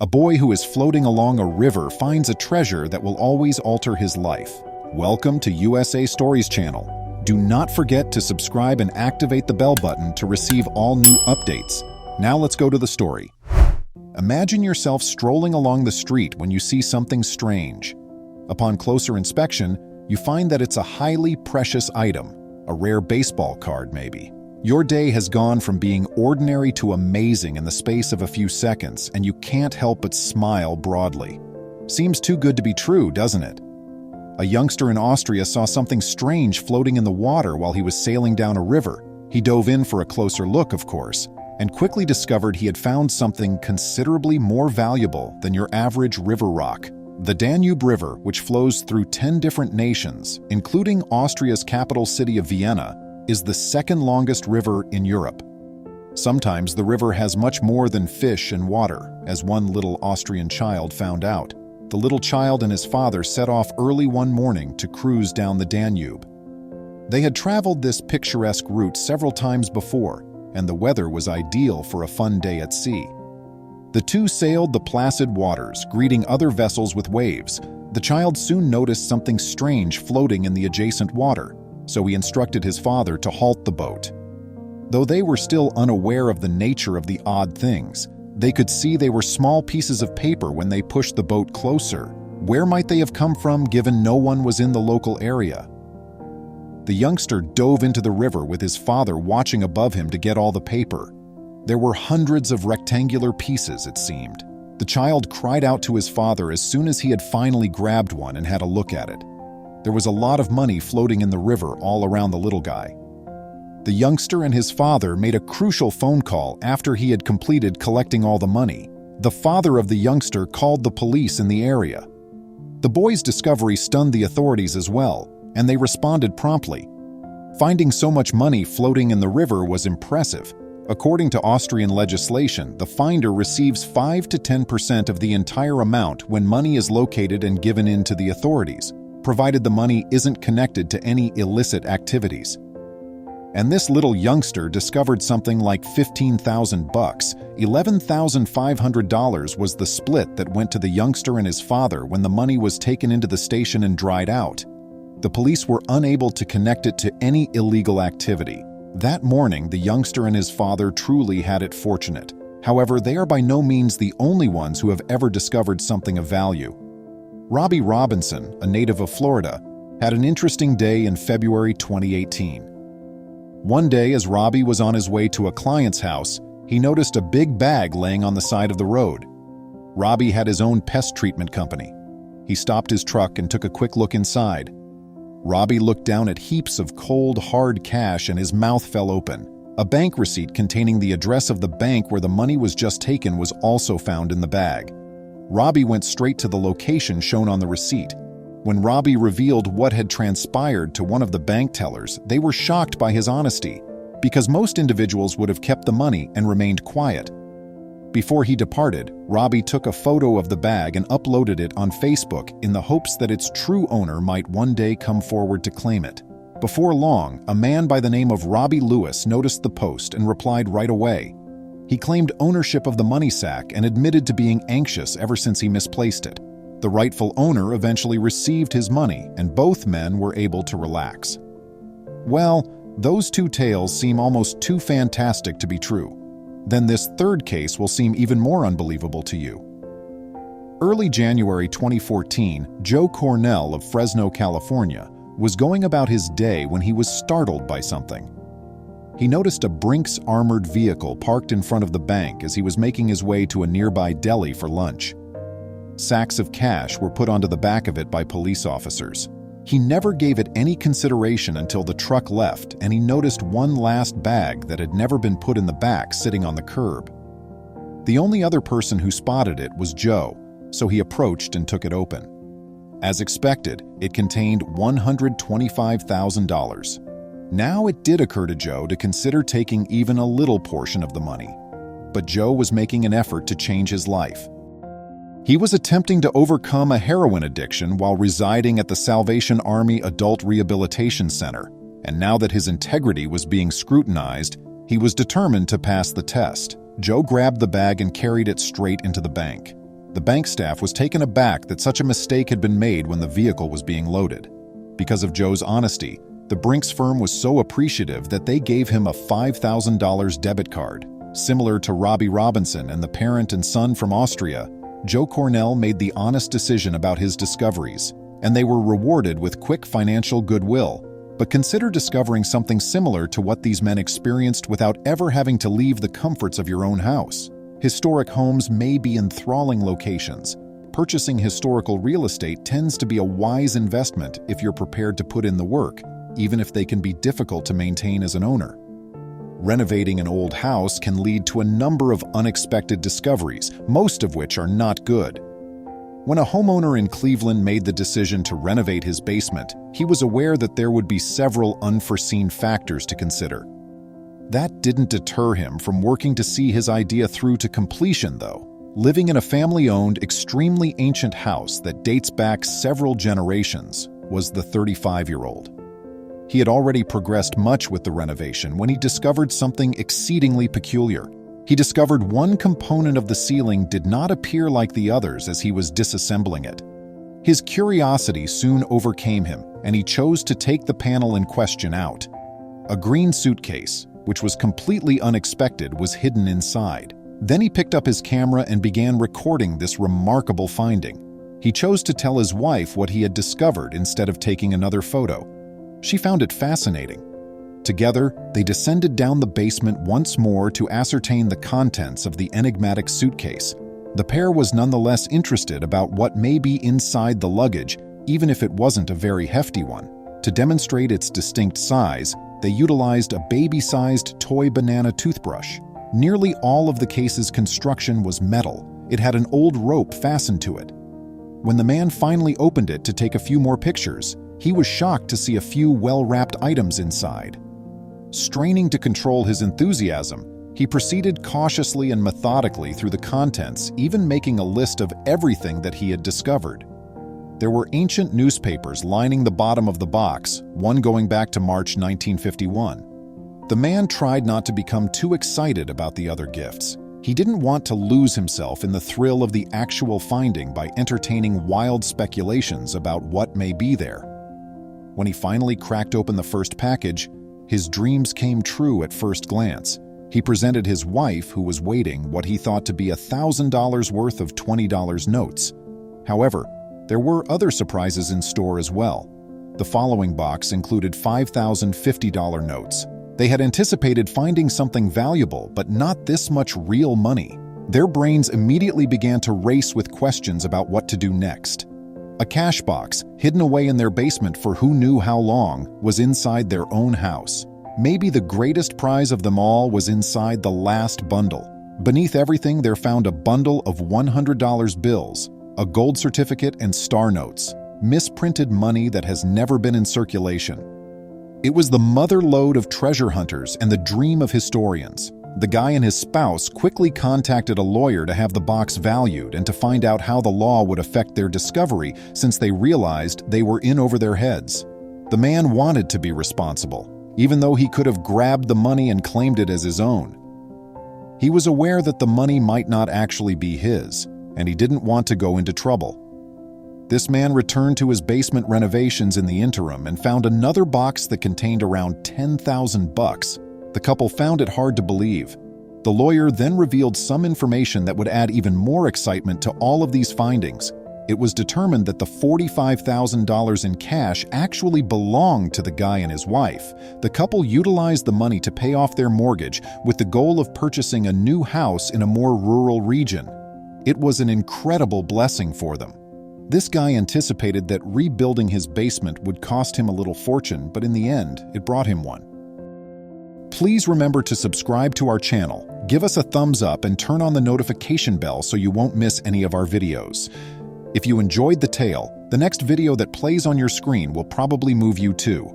A boy who is floating along a river finds a treasure that will always alter his life. Welcome to USA Stories channel. Do not forget to subscribe and activate the bell button to receive all new updates. Now let's go to the story. Imagine yourself strolling along the street when you see something strange. Upon closer inspection, you find that it's a highly precious item, a rare baseball card maybe. Your day has gone from being ordinary to amazing in the space of a few seconds, and you can't help but smile broadly. Seems too good to be true, doesn't it? A youngster in Austria saw something strange floating in the water while he was sailing down a river. He dove in for a closer look, of course, and quickly discovered he had found something considerably more valuable than your average river rock. The Danube River, which flows through 10 different nations, including Austria's capital city of Vienna, is the second longest river in Europe. Sometimes the river has much more than fish and water, as one little Austrian child found out. The little child and his father set off early one morning to cruise down the Danube. They had traveled this picturesque route several times before, and the weather was ideal for a fun day at sea. The two sailed the placid waters, greeting other vessels with waves. The child soon noticed something strange floating in the adjacent water, so he instructed his father to halt the boat. Though they were still unaware of the nature of the odd things, they could see they were small pieces of paper when they pushed the boat closer. Where might they have come from, given no one was in the local area? The youngster dove into the river with his father watching above him to get all the paper. There were hundreds of rectangular pieces, it seemed. The child cried out to his father as soon as he had finally grabbed one and had a look at it. There was a lot of money floating in the river all around the little guy. The youngster and his father made a crucial phone call after he had completed collecting all the money. The father of the youngster called the police in the area. The boy's discovery stunned the authorities as well, and they responded promptly. Finding so much money floating in the river was impressive. According to Austrian legislation, the finder receives 5 to 10% of the entire amount when money is located and given in to the authorities, provided the money isn't connected to any illicit activities. And this little youngster discovered something like $15,000. $11,500 was the split that went to the youngster and his father when the money was taken into the station and dried out. The police were unable to connect it to any illegal activity. That morning, the youngster and his father truly had it fortunate. However, they are by no means the only ones who have ever discovered something of value. Robbie Robinson, a native of Florida, had an interesting day in February 2018. One day, as Robbie was on his way to a client's house, he noticed a big bag laying on the side of the road. Robbie had his own pest treatment company. He stopped his truck and took a quick look inside. Robbie looked down at heaps of cold, hard cash and his mouth fell open. A bank receipt containing the address of the bank where the money was just taken was also found in the bag. Robbie went straight to the location shown on the receipt. When Robbie revealed what had transpired to one of the bank tellers, they were shocked by his honesty, because most individuals would have kept the money and remained quiet. Before he departed, Robbie took a photo of the bag and uploaded it on Facebook in the hopes that its true owner might one day come forward to claim it. Before long, a man by the name of Robbie Lewis noticed the post and replied right away. He claimed ownership of the money sack and admitted to being anxious ever since he misplaced it. The rightful owner eventually received his money, and both men were able to relax. Well, those two tales seem almost too fantastic to be true. Then this third case will seem even more unbelievable to you. Early January 2014, Joe Cornell of Fresno, California, was going about his day when he was startled by something. He noticed a Brink's armored vehicle parked in front of the bank as he was making his way to a nearby deli for lunch. Sacks of cash were put onto the back of it by police officers. He never gave it any consideration until the truck left and he noticed one last bag that had never been put in the back sitting on the curb. The only other person who spotted it was Joe, so he approached and took it open. As expected, it contained $125,000. Now it did occur to Joe to consider taking even a little portion of the money. But Joe was making an effort to change his life. He was attempting to overcome a heroin addiction while residing at the Salvation Army Adult Rehabilitation Center, and now that his integrity was being scrutinized, he was determined to pass the test. Joe grabbed the bag and carried it straight into the bank. The bank staff was taken aback that such a mistake had been made when the vehicle was being loaded. Because of Joe's honesty, the Brink's firm was so appreciative that they gave him a $5,000 debit card. Similar to Robbie Robinson and the parent and son from Austria, Joe Cornell made the honest decision about his discoveries, and they were rewarded with quick financial goodwill. But consider discovering something similar to what these men experienced without ever having to leave the comforts of your own house. Historic homes may be enthralling locations. Purchasing historical real estate tends to be a wise investment if you're prepared to put in the work, even if they can be difficult to maintain as an owner. Renovating an old house can lead to a number of unexpected discoveries, most of which are not good. When a homeowner in Cleveland made the decision to renovate his basement, he was aware that there would be several unforeseen factors to consider. That didn't deter him from working to see his idea through to completion, though. Living in a family-owned, extremely ancient house that dates back several generations was the 35-year-old. He had already progressed much with the renovation when he discovered something exceedingly peculiar. He discovered one component of the ceiling did not appear like the others as he was disassembling it. His curiosity soon overcame him, and he chose to take the panel in question out. A green suitcase, which was completely unexpected, was hidden inside. Then he picked up his camera and began recording this remarkable finding. He chose to tell his wife what he had discovered instead of taking another photo. She found it fascinating. Together, they descended down the basement once more to ascertain the contents of the enigmatic suitcase. The pair was nonetheless interested about what may be inside the luggage, even if it wasn't a very hefty one. To demonstrate its distinct size, they utilized a baby-sized toy banana toothbrush. Nearly all of the case's construction was metal. It had an old rope fastened to it. When the man finally opened it to take a few more pictures, he was shocked to see a few well-wrapped items inside. Straining to control his enthusiasm, he proceeded cautiously and methodically through the contents, even making a list of everything that he had discovered. There were ancient newspapers lining the bottom of the box, one going back to March 1951. The man tried not to become too excited about the other gifts. He didn't want to lose himself in the thrill of the actual finding by entertaining wild speculations about what may be there. When he finally cracked open the first package, his dreams came true at first glance. He presented his wife, who was waiting, what he thought to be $1,000 worth of $20 notes. However, there were other surprises in store as well. The following box included $5,050 notes. They had anticipated finding something valuable, but not this much real money. Their brains immediately began to race with questions about what to do next. A cash box, hidden away in their basement for who knew how long, was inside their own house. Maybe the greatest prize of them all was inside the last bundle. Beneath everything, there found a bundle of $100 bills, a gold certificate and star notes, misprinted money that has never been in circulation. It was the mother lode of treasure hunters and the dream of historians. The guy and his spouse quickly contacted a lawyer to have the box valued and to find out how the law would affect their discovery, since they realized they were in over their heads. The man wanted to be responsible, even though he could have grabbed the money and claimed it as his own. He was aware that the money might not actually be his, and he didn't want to go into trouble. This man returned to his basement renovations in the interim and found another box that contained around $10,000. The couple found it hard to believe. The lawyer then revealed some information that would add even more excitement to all of these findings. It was determined that the $45,000 in cash actually belonged to the guy and his wife. The couple utilized the money to pay off their mortgage with the goal of purchasing a new house in a more rural region. It was an incredible blessing for them. This guy anticipated that rebuilding his basement would cost him a little fortune, but in the end, it brought him one. Please remember to subscribe to our channel, give us a thumbs up, and turn on the notification bell so you won't miss any of our videos. If you enjoyed the tale, the next video that plays on your screen will probably move you too.